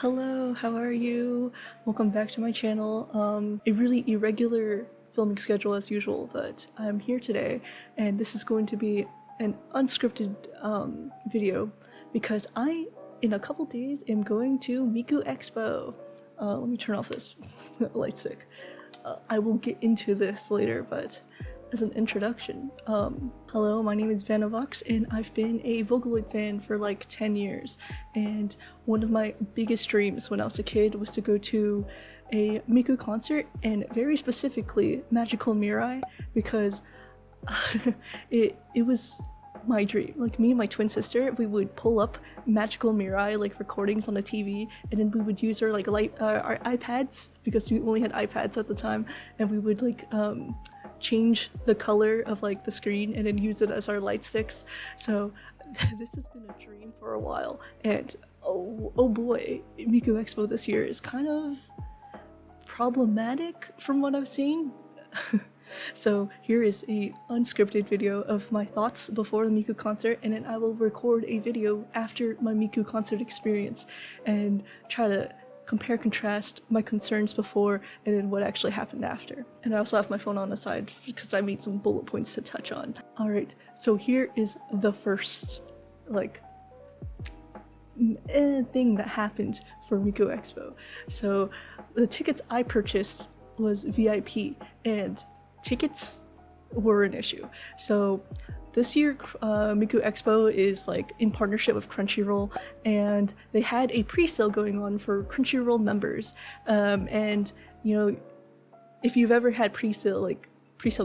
Hello, how are you? Welcome back to my channel. A really irregular filming schedule as usual, but I'm here today and this is going to be an unscripted video because in a couple days, am going to Miku Expo. Let me turn off this light stick. I will get into this later, but as an introduction, hello, my name is Vanavox, and I've been a Vocaloid fan for like 10 years, and one of my biggest dreams when I was a kid was to go to a Miku concert, and very specifically Magical Mirai, because it was my dream. Like, me and my twin sister, we would pull up Magical Mirai like recordings on the TV, and then we would use our our iPads, because we only had iPads at the time, and we would like change the color of like the screen and then use it as our light sticks. So this has been a dream for a while, and oh boy, Miku Expo this year is kind of problematic from what I've seen. So here is a unscripted video of my thoughts before the Miku concert, and then I will record a video after my Miku concert experience and try to compare contrast my concerns before and then what actually happened after. And I also have my phone on the side because I made some bullet points to touch on. Alright, so here is the first thing that happened for Miku Expo. So the tickets I purchased was VIP, and tickets were an issue. So this year, Miku Expo is like in partnership with Crunchyroll, and they had a pre-sale going on for Crunchyroll members. And you know, if you've ever had pre-sale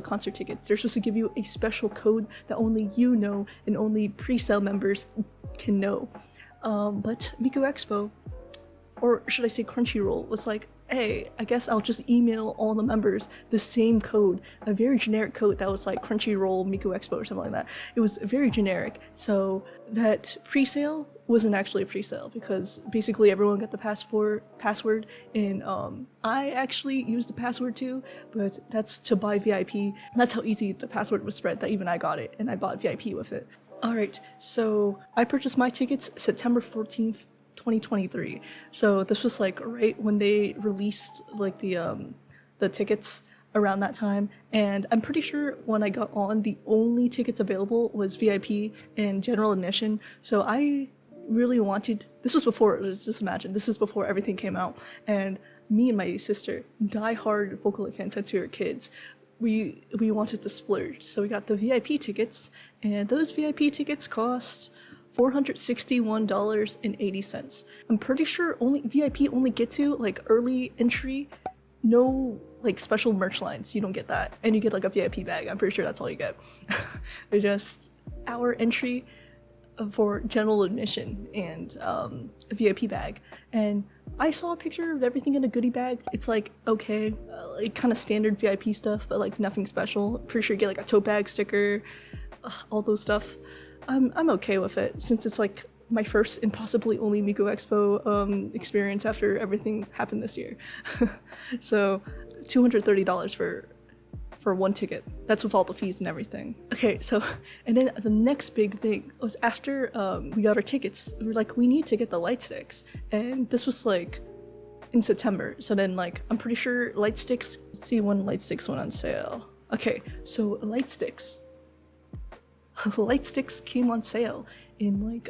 concert tickets, they're supposed to give you a special code that only you know and only pre-sale members can know. But Miku Expo, or should I say Crunchyroll, was like, hey, I guess I'll just email all the members the same code, a very generic code that was like Crunchyroll Miku Expo or something like that. It was very generic, so that pre-sale wasn't actually a pre-sale, because basically everyone got the password, and I actually used the password too, but that's to buy VIP. That's how easy the password was spread that even I got it, and I bought VIP with it. Alright, so I purchased my tickets September 14th, 2023. So this was like right when they released like the tickets around that time, and I'm pretty sure when I got on, the only tickets available was VIP and general admission. So I really wanted, this was before, just imagine, this is before everything came out, and me and my sister, die-hard Vocaloid fans since we were kids, we wanted to splurge. So we got the VIP tickets, and those VIP tickets cost $461.80. I'm pretty sure VIP only get to like early entry, no like special merch lines. You don't get that, and you get like a VIP bag. I'm pretty sure that's all you get. They're just our entry for general admission and a VIP bag. And I saw a picture of everything in a goodie bag. It's like, okay, like kind of standard VIP stuff, but like nothing special. Pretty sure you get like a tote bag sticker, all those stuff. I'm okay with it, since it's like my first and possibly only Miku Expo experience after everything happened this year. So $230 for one ticket. That's with all the fees and everything. Okay, so, and then the next big thing was after we got our tickets, we were like, we need to get the light sticks. And this was like in September. So then like, I'm pretty sure light sticks, let's see when light sticks went on sale. Okay, so light sticks came on sale in like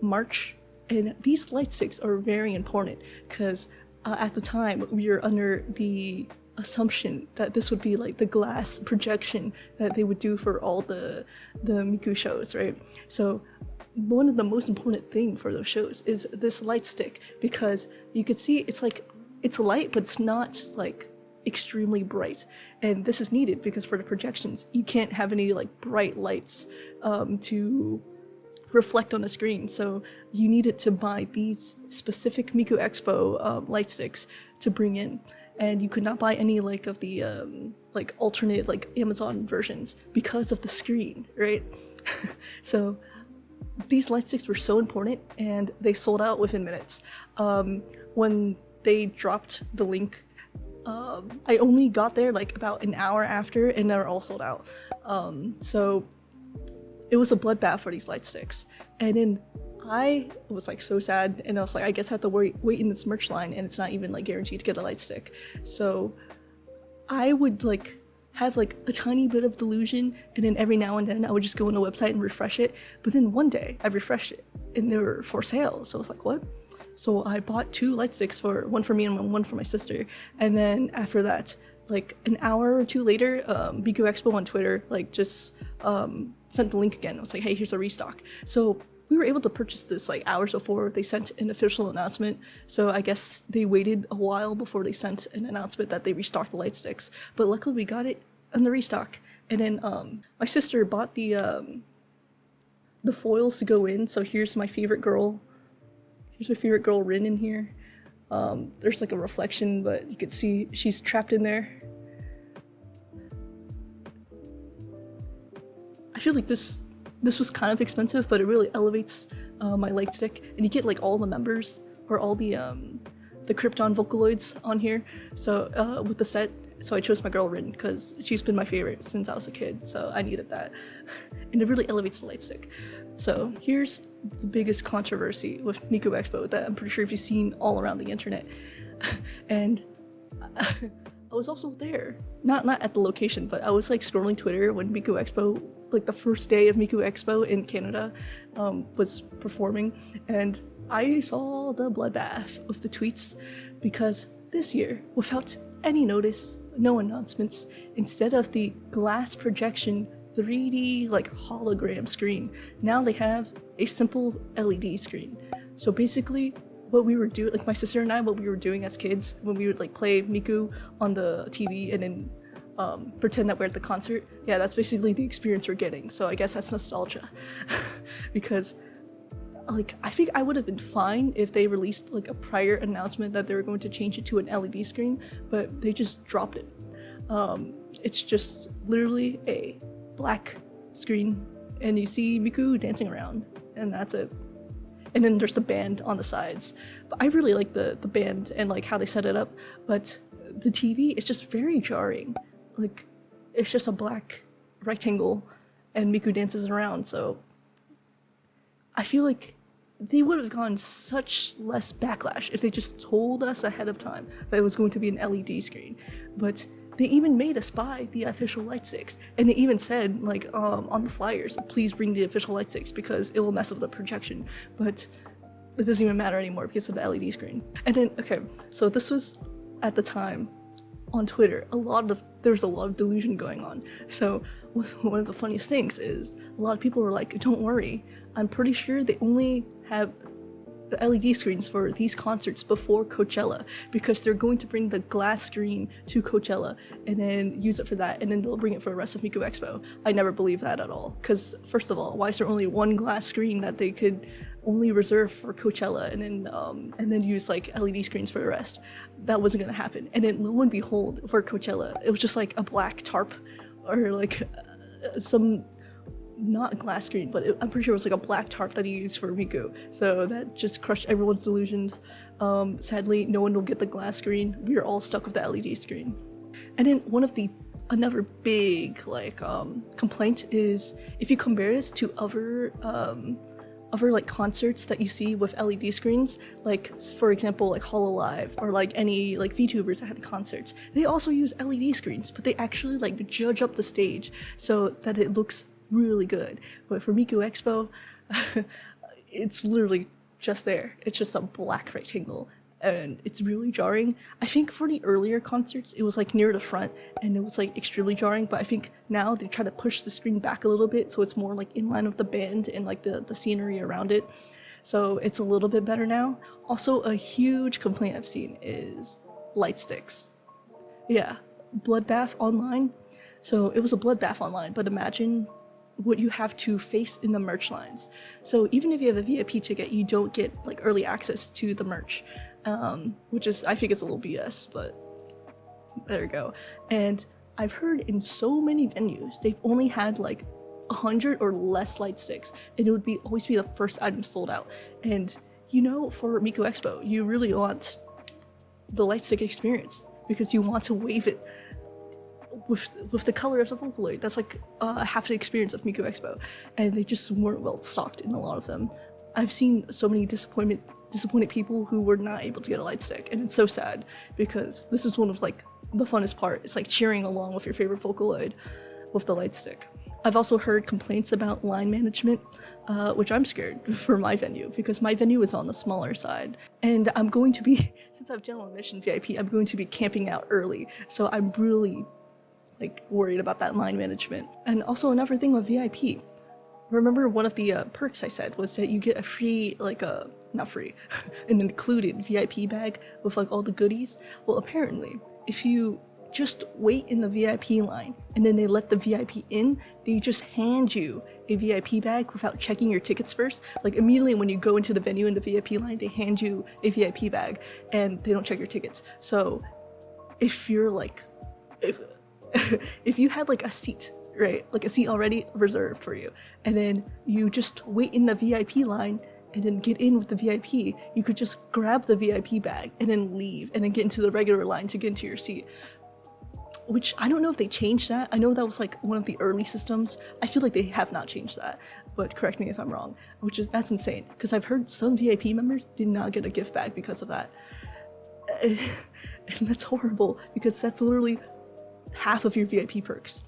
March, and these light sticks are very important because at the time we were under the assumption that this would be like the glass projection that they would do for all the Miku shows, right? So one of the most important thing for those shows is this light stick, because you could see it's like, it's light, but it's not like extremely bright, and this is needed because for the projections you can't have any like bright lights to reflect on the screen, so you needed to buy these specific Miku Expo light sticks to bring in, and you could not buy any like of the like alternate like Amazon versions because of the screen, right? So these light sticks were so important, and they sold out within minutes. When they dropped the link, I only got there like about an hour after, and they were all sold out. So it was a bloodbath for these light sticks. And then I was like so sad, and I was like, I guess I have to wait in this merch line, and it's not even like guaranteed to get a light stick. So I would like have like a tiny bit of delusion, and then every now and then I would just go on the website and refresh it. But then one day I refreshed it and they were for sale. So I was like, what? So I bought 2 light sticks, one for me and one for my sister. And then after that, like an hour or 2 later, Miku Expo on Twitter like just sent the link again. I was like, hey, here's a restock. So we were able to purchase this like hours before they sent an official announcement. So I guess they waited a while before they sent an announcement that they restocked the light sticks. But luckily we got it in the restock. And then my sister bought the foils to go in. So here's my favorite girl. Here's my favorite girl, Rin, in here. There's like a reflection, but you can see she's trapped in there. I feel like this was kind of expensive, but it really elevates my light stick, and you get like all the members or all the Krypton Vocaloids on here. So with the set, so I chose my girl Rin because she's been my favorite since I was a kid, so I needed that, and it really elevates the light stick. So here's the biggest controversy with Miku Expo that I'm pretty sure you've seen all around the internet, and I was also there, not at the location, but I was like scrolling Twitter when Miku Expo, like the first day of Miku Expo in Canada, was performing, and I saw the bloodbath of the tweets because this year, without any notice, no announcements, instead of the glass projection 3D like hologram screen, now they have a simple LED screen. So basically, what we were doing, like my sister and I, what we were doing as kids when we would like play Miku on the TV and then pretend that we're at the concert, yeah, that's basically the experience we're getting. So I guess that's nostalgia. Because like I think I would have been fine if they released like a prior announcement that they were going to change it to an LED screen, but they just dropped it. It's just literally a black screen and you see Miku dancing around, and that's it. And then there's the band on the sides. But I really like the band and like how they set it up, but the TV is just very jarring. Like it's just a black rectangle and Miku dances around, so I feel like they would have gotten such less backlash if they just told us ahead of time that it was going to be an LED screen. But they even made us buy the official light sticks, and they even said like on the flyers, please bring the official light sticks because it will mess up the projection. But it doesn't even matter anymore because of the LED screen. And then okay, so this was at the time on Twitter, there was a lot of delusion going on. So one of the funniest things is a lot of people were like, don't worry, I'm pretty sure they only have the LED screens for these concerts before Coachella because they're going to bring the glass screen to Coachella and then use it for that, and then they'll bring it for the rest of Miku Expo. I never believed that at all, because first of all, why is there only one glass screen that they could only reserve for Coachella and then use like LED screens for the rest? That wasn't gonna happen. And then lo and behold, for Coachella, it was just like a black tarp or like some not glass screen, but I'm pretty sure it was like a black tarp that he used for Miku. So that just crushed everyone's delusions. Sadly, no one will get the glass screen. We are all stuck with the LED screen. And then another big like complaint is if you compare this to other like concerts that you see with LED screens, like for example like hololive or like any like VTubers that had concerts, they also use LED screens, but they actually like judge up the stage so that it looks really good. But for Miku Expo, it's literally just there. It's just a black rectangle, and it's really jarring. I think for the earlier concerts, it was like near the front, and it was like extremely jarring. But I think now they try to push the screen back a little bit, so it's more like in line with the band and like the scenery around it. So it's a little bit better now. Also, a huge complaint I've seen is light sticks. Yeah, bloodbath online. So it was a bloodbath online, but imagine what you have to face in the merch lines. So even if you have a VIP ticket, you don't get like early access to the merch, which is, I think it's a little BS, but there you go. And I've heard in so many venues, they've only had like 100 or less light sticks, and it would always be the first item sold out. And you know, for Miku Expo, you really want the light stick experience because you want to wave it with the color of the Vocaloid. That's like half the experience of Miku Expo, and they just weren't well stocked in a lot of them. I've seen so many disappointed people who were not able to get a light stick, and it's so sad because this is one of like the funnest part. It's like cheering along with your favorite Vocaloid with the light stick. I've also heard complaints about line management, which I'm scared for my venue because my venue is on the smaller side, and I'm going to be, since I have general admission VIP, I'm going to be camping out early, so I'm really like worried about that line management. And also another thing with VIP, remember one of the perks I said was that you get a free, like not free, an included VIP bag with like all the goodies? Well, apparently, if you just wait in the VIP line and then they let the VIP in, they just hand you a VIP bag without checking your tickets first. Like immediately when you go into the venue in the VIP line, they hand you a VIP bag and they don't check your tickets. So if you're like, if you had like a seat, right, like a seat already reserved for you, and then you just wait in the VIP line and then get in with the VIP, you could just grab the VIP bag and then leave and then get into the regular line to get into your seat. Which I don't know if they changed that. I know that was like one of the early systems. I feel like they have not changed that, but correct me if I'm wrong, that's insane because I've heard some VIP members did not get a gift bag because of that. And that's horrible because that's literally half of your VIP perks,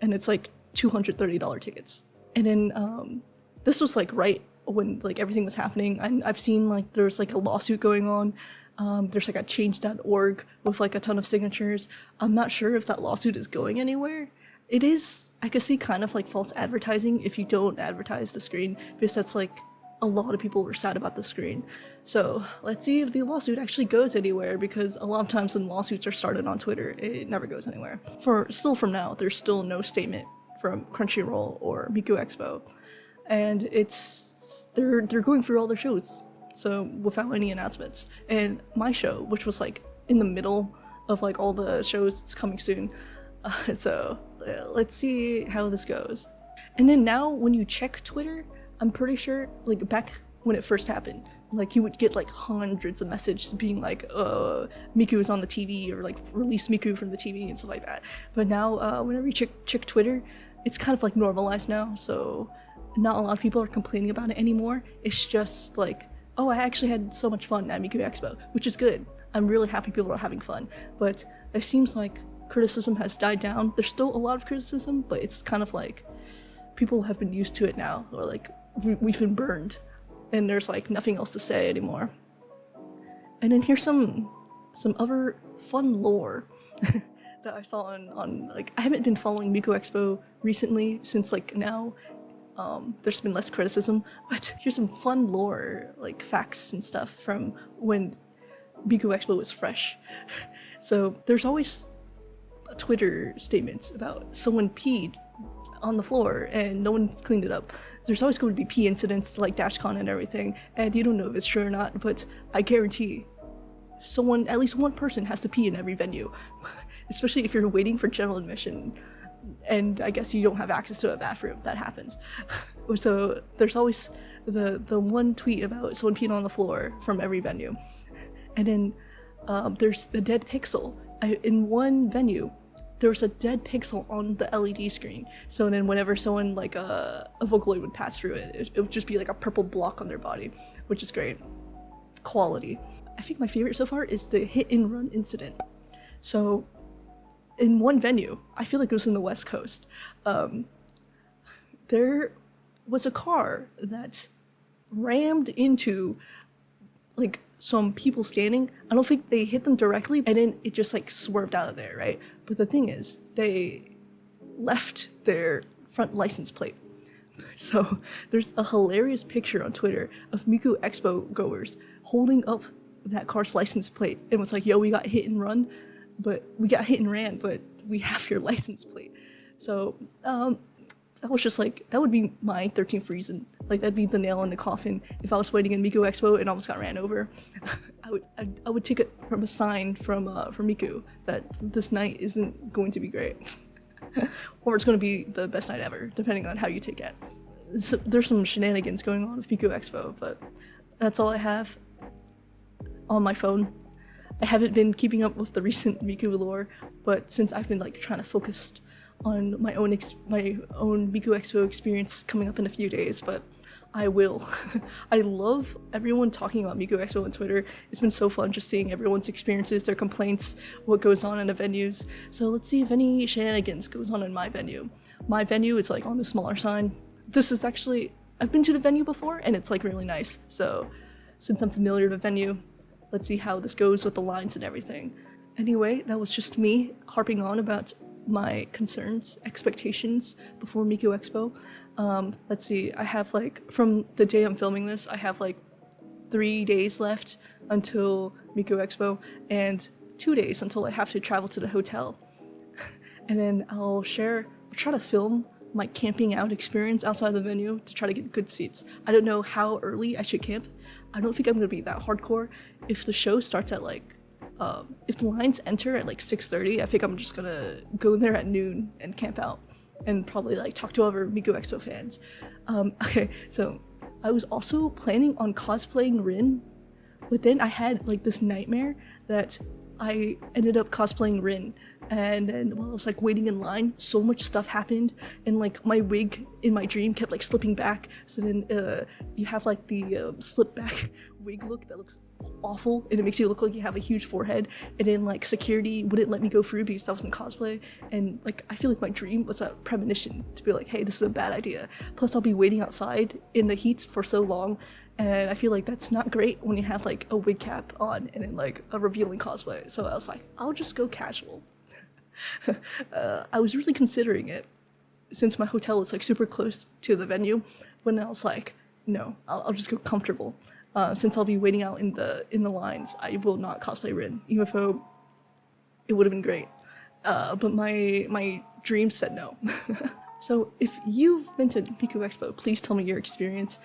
and it's like $230 tickets. And then this was like right when like everything was happening, and I've seen like there's like a lawsuit going on. There's like a change.org with like a ton of signatures. I'm not sure if that lawsuit is going anywhere. It is, I could see, kind of like false advertising if you don't advertise the screen, because that's like a lot of people were sad about the screen. So let's see if the lawsuit actually goes anywhere, because a lot of times when lawsuits are started on Twitter, it never goes anywhere. From now, there's still no statement from Crunchyroll or Miku Expo, and they're going through all their shows, so without any announcements. And my show, which was like in the middle of like all the shows, it's coming soon. So let's see how this goes. And then now when you check Twitter, I'm pretty sure like back when it first happened, like you would get like hundreds of messages being like, Miku is on the TV, or like release Miku from the TV and stuff like that. But now whenever you check Twitter, it's kind of like normalized now, so not a lot of people are complaining about it anymore. It's just like, oh, I actually had so much fun at Miku Expo, which is good. I'm really happy people are having fun, but it seems like criticism has died down. There's still a lot of criticism, but it's kind of like people have been used to it now, or like we've been burned, and there's like nothing else to say anymore. And then here's some other fun lore that I saw on like, I haven't been following Miku Expo recently since like now there's been less criticism, but here's some fun lore, like facts and stuff from when Miku Expo was fresh. So there's always Twitter statements about someone peed on the floor and no one cleaned it up. There's always going to be pee incidents like DashCon and everything, and you don't know if it's true or not, but I guarantee someone, at least one person, has to pee in every venue, especially if you're waiting for general admission and I guess you don't have access to a bathroom. That happens. So there's always the one tweet about someone peeing on the floor from every venue. And then there's the dead pixel. In one venue, there was a dead pixel on the LED screen. So then whenever someone like a Vocaloid would pass through it, it would just be like a purple block on their body, which is great. Quality. I think my favorite so far is the hit and run incident. So in one venue, I feel like it was in the West Coast, there was a car that rammed into like some people standing. I don't think they hit them directly, and then it just like swerved out of there, right? But the thing is, they left their front license plate. So there's a hilarious picture on Twitter of Miku Expo goers holding up that car's license plate and was like, yo, we got hit and ran, but we have your license plate. So that was just like, that would be my 13th reason. Like, that'd be the nail in the coffin if I was waiting in Miku Expo and almost got ran over. I would take it from a sign from Miku that this night isn't going to be great. Or it's going to be the best night ever, depending on how you take it. So, there's some shenanigans going on with Miku Expo, but that's all I have on my phone. I haven't been keeping up with the recent Miku lore, but since I've been like trying to focus on my own Miku Expo experience coming up in a few days, but I will. I love everyone talking about Miku Expo on Twitter. It's been so fun just seeing everyone's experiences, their complaints, what goes on in the venues. So let's see if any shenanigans goes on in my venue. My venue is like on the smaller sign. This is actually, I've been to the venue before and it's like really nice. So since I'm familiar with the venue, let's see how this goes with the lines and everything. Anyway, that was just me harping on about my concerns, expectations before Miku Expo. Let's see, I have like, from the day I'm filming this, I have like 3 days left until Miku Expo and 2 days until I have to travel to the hotel. And then I'll try to film my camping out experience outside the venue to try to get good seats. I don't know how early I should camp. I don't think I'm gonna be that hardcore. If the show starts at like, if the lines enter at like 6:30, I think I'm just gonna go there at noon and camp out and probably like talk to other Miku Expo fans. Okay, so I was also planning on cosplaying Rin, but then I had like this nightmare that I ended up cosplaying Rin, and then while I was like waiting in line, so much stuff happened, and like my wig in my dream kept like slipping back. So then you have like the slip back wig look that looks awful, and it makes you look like you have a huge forehead. And then like security wouldn't let me go through because I was in cosplay, and like I feel like my dream was a premonition to be like, hey, this is a bad idea. Plus I'll be waiting outside in the heat for so long. And I feel like that's not great when you have like a wig cap on and then like a revealing cosplay. So I was like, I'll just go casual. I was really considering it since my hotel is like super close to the venue, when I was like, no, I'll just go comfortable. Since I'll be waiting out in the lines, I will not cosplay Rin, even though it would have been great. But my dream said no. So if you've been to Miku Expo, please tell me your experience.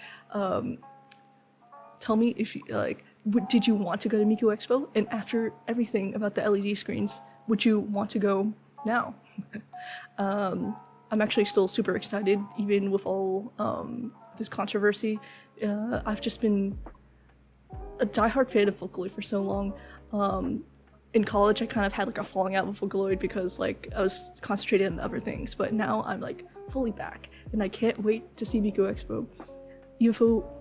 Tell me if you, like, did you want to go to Miku Expo? And after everything about the LED screens, would you want to go now? I'm actually still super excited, even with all this controversy. I've just been a diehard fan of Vocaloid for so long. In college, I kind of had like a falling out with Vocaloid because like I was concentrated on other things, but now I'm like fully back, and I can't wait to see Miku Expo. Even though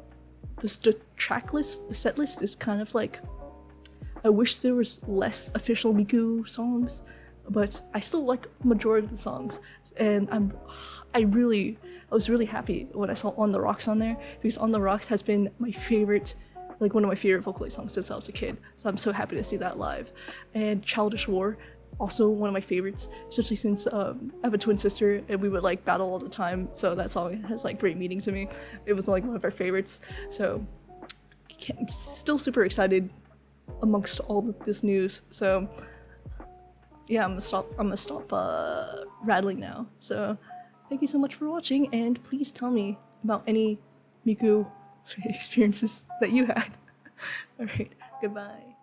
the track list, the set list is kind of like, I wish there was less official Miku songs, but I still like majority of the songs, and I was really happy when I saw On the Rocks on there, because On the Rocks has been my favorite, like one of my favorite Vocaloid songs since I was a kid, so I'm so happy to see that live. And Childish War, also one of my favorites, especially since I have a twin sister and we would like battle all the time, so that song has like great meaning to me. It was like one of our favorites, so I'm still super excited amongst all this news. So yeah, I'm gonna stop rattling now. So thank you so much for watching, and please tell me about any Miku experiences that you had. Alright, goodbye.